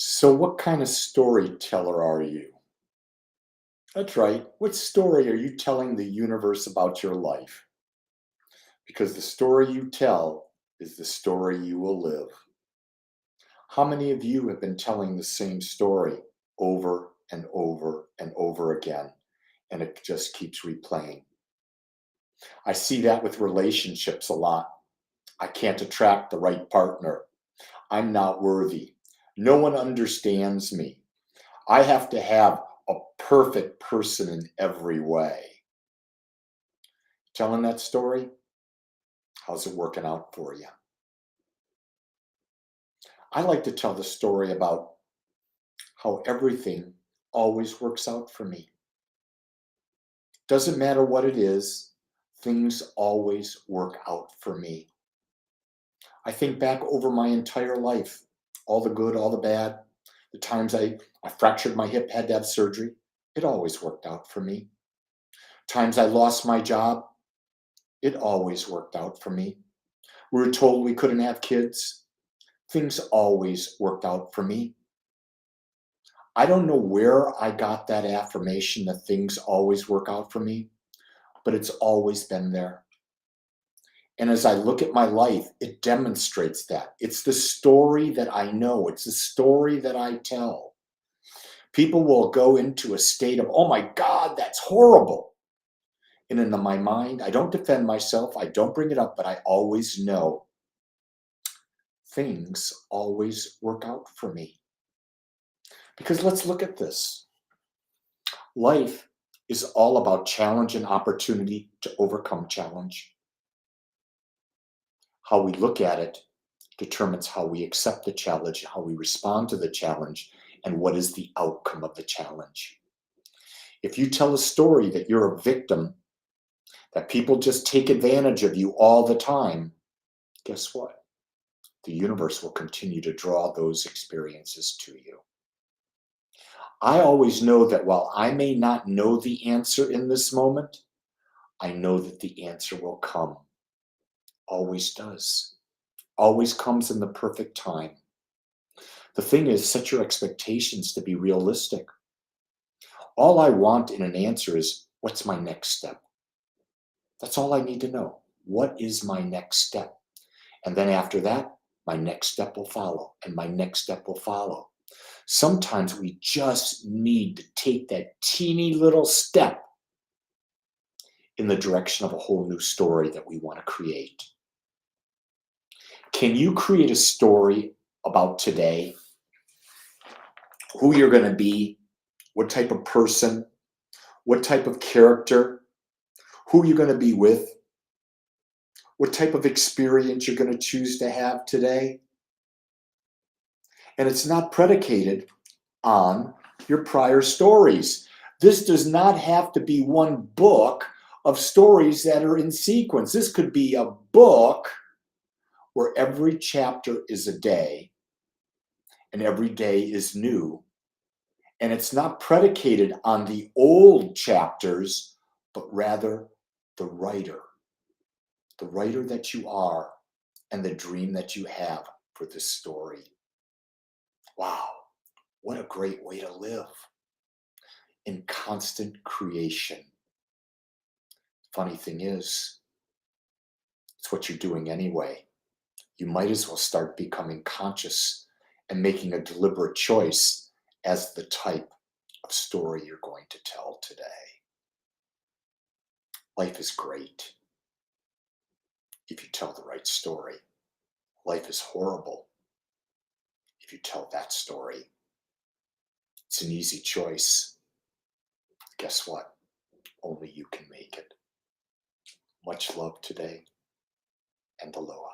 So, what kind of storyteller are you? That's right. What story are you telling the universe about your life? Because the story you tell is the story you will live. How many of you have been telling the same story over and over and over again, and it just keeps replaying? I see that with relationships a lot. I can't attract the right partner. I'm not worthy. No one understands me. I have to have a perfect person in every way. Telling that story, how's it working out for you? I like to tell the story about how everything always works out for me. Doesn't matter what it is, things always work out for me. I think back over my entire life, all the good, all the bad, the times I fractured my hip, had to have surgery, it always worked out for me. Times I lost my job, it always worked out for me. We were told we couldn't have kids. Things always worked out for me. I don't know where I got that affirmation that things always work out for me, but it's always been there. And as I look at my life, it demonstrates that. It's the story that I know, it's the story that I tell. People will go into a state of, oh my God, that's horrible. And in my mind, I don't defend myself, I don't bring it up, but I always know things always work out for me. Because let's look at this. Life is all about challenge and opportunity to overcome challenge. How we look at it determines how we accept the challenge, how we respond to the challenge, and what is the outcome of the challenge. If you tell a story that you're a victim, that people just take advantage of you all the time, guess what? The universe will continue to draw those experiences to you. I always know that while I may not know the answer in this moment, I know that the answer will come. Always does. Always comes in the perfect time. The thing is, set your expectations to be realistic. All I want in an answer is, what's my next step? That's all I need to know. What is my next step? And then after that, my next step will follow, and my next step will follow. Sometimes we just need to take that teeny little step in the direction of a whole new story that we want to create. Can you create a story about today? Who you're going to be, what type of person, what type of character, who you're going to be with, what type of experience you're going to choose to have today? And it's not predicated on your prior stories. This does not have to be one book of stories that are in sequence. This could be a book where every chapter is a day and every day is new. And it's not predicated on the old chapters, but rather the writer that you are and the dream that you have for this story. Wow, what a great way to live in constant creation. Funny thing is, it's what you're doing anyway. You might as well start becoming conscious and making a deliberate choice as the type of story you're going to tell today. Life is great if you tell the right story. Life is horrible if you tell that story. It's an easy choice. Guess what? Only you can make it. Much love today, and aloha.